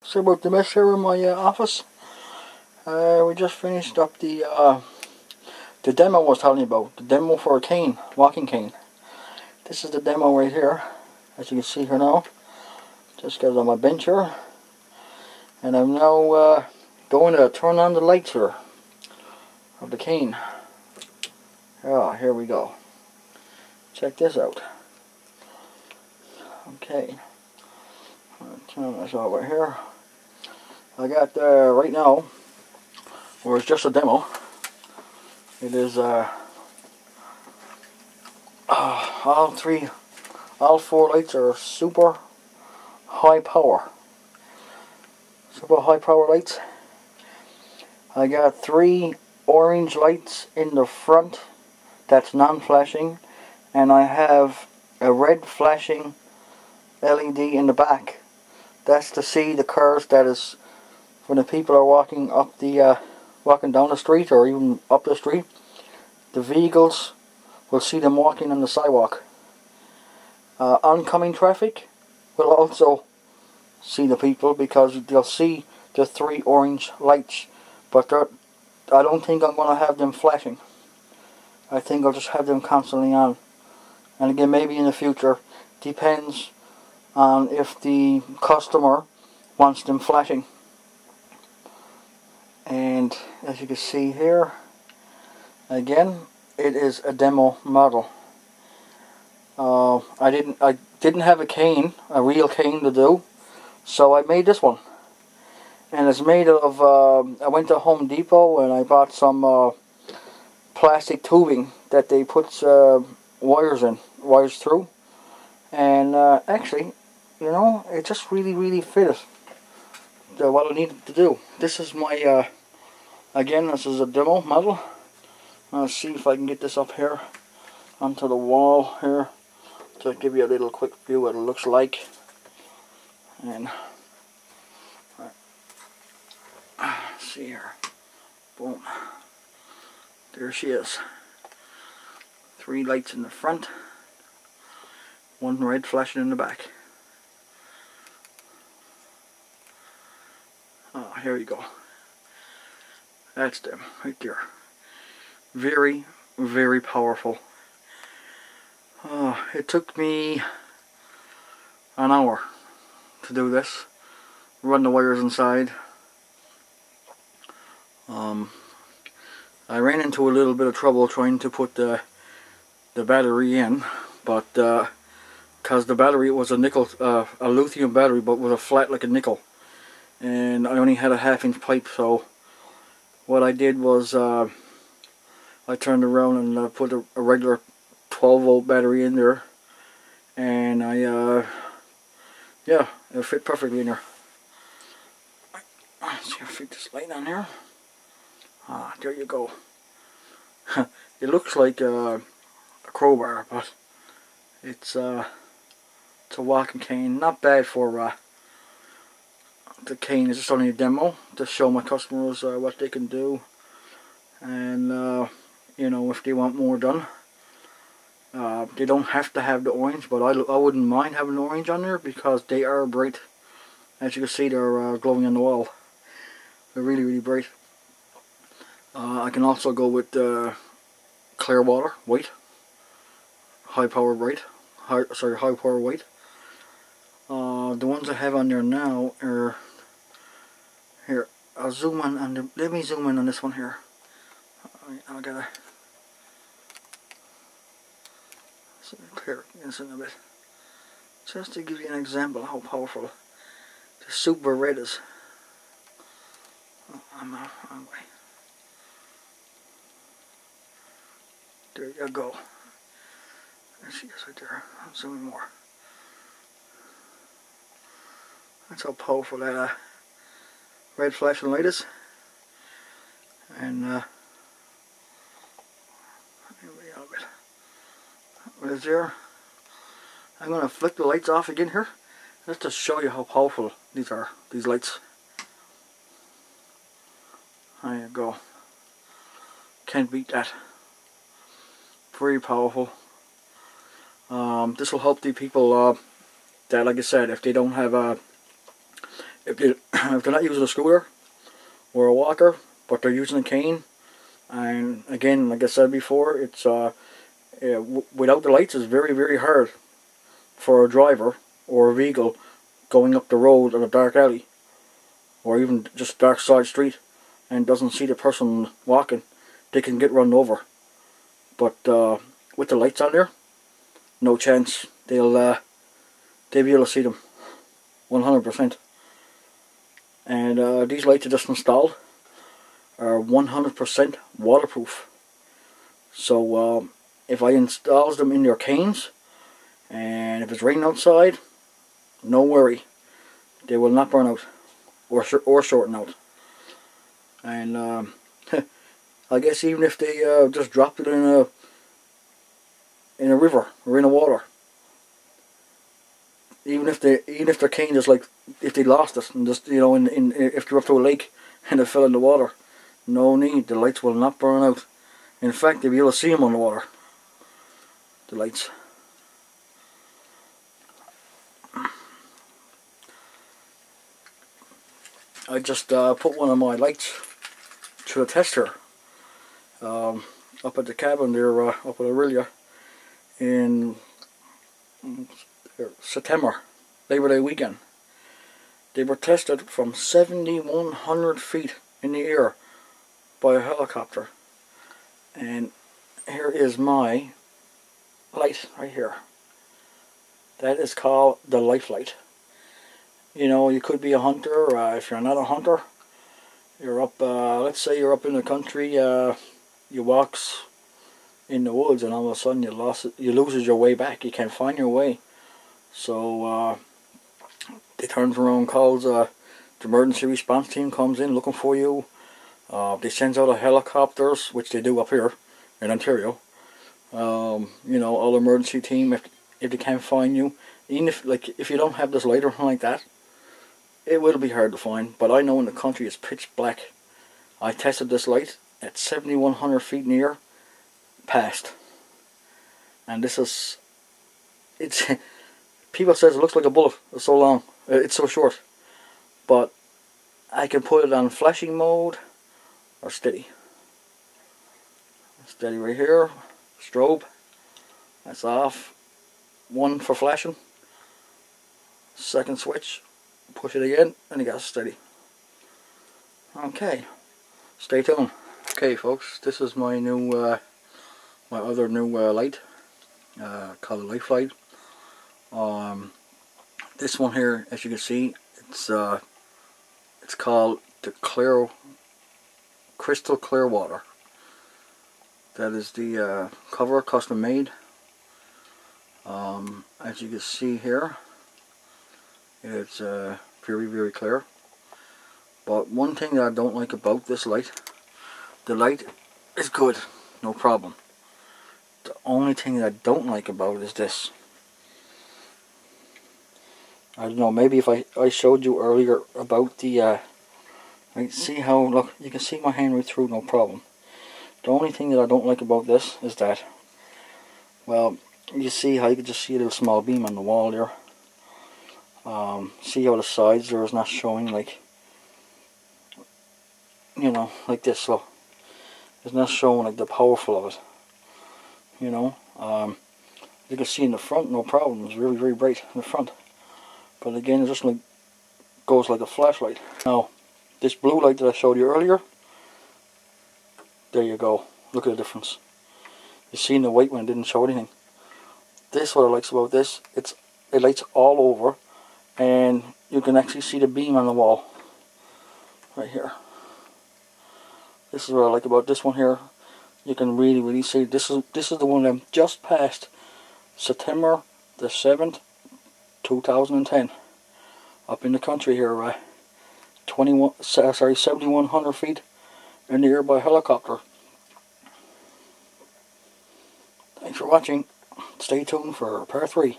So about the mess here in my office. We just finished up the demo I was telling you about. The demo for a cane, walking cane. This is the demo right here, as you can see here now. Just got it on my bench here, and I'm now going to turn on the lights here of the cane. Oh, here we go. Check this out. Okay, I'll turn this over here. I got right now, where it's just a demo. It is all four lights are super high power lights. I got 3 orange lights in the front that's non-flashing, and I have a red flashing LED in the back. That's to see the cars, that is when the people are walking up the walking down the street or even up the street. The vehicles will see them walking on the sidewalk. Oncoming traffic will also see the people because they'll see the 3 orange lights, but I don't think I'm going to have them flashing. I think I'll just have them constantly on. And again, maybe in the future, depends on if the customer wants them flashing. And as you can see here, again, it is a demo model. I didn't have a real cane to do, so I made this one. And it's made of, I went to Home Depot and I bought some plastic tubing that they put wires through. And actually, you know, it just really fitted what I needed to do. This is my, again, this is a demo model. Let's see if I can get this up here onto the wall here to give you a little quick view what it looks like. And see here, boom, there she is. 3 lights in the front, 1 red flashing in the back. Oh, here you go. That's them right there. Very powerful. It took me an hour to do this. Run the wires inside. I ran into a little bit of trouble trying to put the battery in, but because the battery was a nickel, a lithium battery, but with a flat like a nickel, and I only had a 1/2-inch pipe. So what I did was I turned around and put a regular 12-volt battery in there, and yeah, it fit perfectly in there. Let's see if I fit this light on here. Ah, there you go. It looks like a crowbar, but it's a walking cane. Not bad for the cane. Is just only a demo to show my customers what they can do, and you know, if they want more done. They don't have to have the orange, but I wouldn't mind having the orange on there because they are bright. As you can see, they're glowing on the wall. They're really bright. I can also go with clear water, white, high power white. High power white. The ones I have on there now are here. I'll zoom in on the. Let me zoom in on this one here. I gotta clear this in a bit, just to give you an example of how powerful the super red is. Oh, I'm out wrong way. There you go. There she is right there. I'm zooming more. That's how powerful that red flashing light is. And what is there? I'm going to flick the lights off again here, just to show you how powerful these are, these lights. There you go. Can't beat that. Very powerful. This will help the people that, like I said, if they don't have if they're not using a scooter or a walker, but they're using a cane, and again, like I said before, it's without the lights, it's very, very hard for a driver or a vehicle going up the road in a dark alley, or even just a dark side street, and doesn't see the person walking. They can get run over. But with the lights on there, no chance. They'll be able to see them 100%. And these lights are just installed are 100% waterproof. So if I install them in your canes, and if it's raining outside, no worry, they will not burn out or shorten out. And I guess even if they just dropped it in a river or in the water, even if their cane just like, if they lost it and just, you know, if they're up to a lake and they fell in the water, no need, the lights will not burn out. In fact, you'll be able to see them on the water, the lights. I just put one of my lights through the tester up at the cabin there, up at Aurelia, in September, Labor Day weekend. They were tested from 7,100 feet in the air by a helicopter. And here is my light right here. That is called the LITE light. You know, you could be a hunter. If you're not a hunter, you're up, let's say you're up in the country, you walks in the woods, and all of a sudden you loses your way back. You can't find your way. So they turn around, calls the emergency response team, comes in looking for you. They sends out helicopters, which they do up here in Ontario. You know, all the emergency team, if they can't find you, even if you don't have this light or anything like that, it will be hard to find. But I know in the country it's pitch black. I tested this light at 7,100 feet in the air, passed. And this is, it's, people says it looks like a bullet. It's so long, it's so short. But I can put it on flashing mode or steady. Steady right here, strobe, that's off. One for flashing, second switch, push it again, and you got steady. Okay, stay tuned. Okay folks, this is my new, my other new light, called the LITE light. This one here, as you can see, it's called the crystal clear water. That is the cover, custom made. As you can see here, it's very, very clear. But one thing that I don't like about this light, the light is good, no problem. The only thing that I don't like about it is this. I don't know, maybe if I showed you earlier about the, see how, look, you can see my hand right through, no problem. The only thing that I don't like about this is that, well, you see how you can just see a little small beam on the wall there. See how the sides there is not showing, like, you know, like this. So it's not showing like the powerful of it. You know, you can see in the front, no problem. It's really, very bright in the front. But again, it just like goes like a flashlight. Now, this blue light that I showed you earlier, there you go. Look at the difference. You see in the white one, it didn't show anything. This, what I like about this, it lights all over, and you can actually see the beam on the wall right here. This is what I like about this one here. You can really, really see this is the one that just passed September the 7th, 2010, up in the country here, 7,100 feet in the air by helicopter. Thanks for watching. Stay tuned for part 3.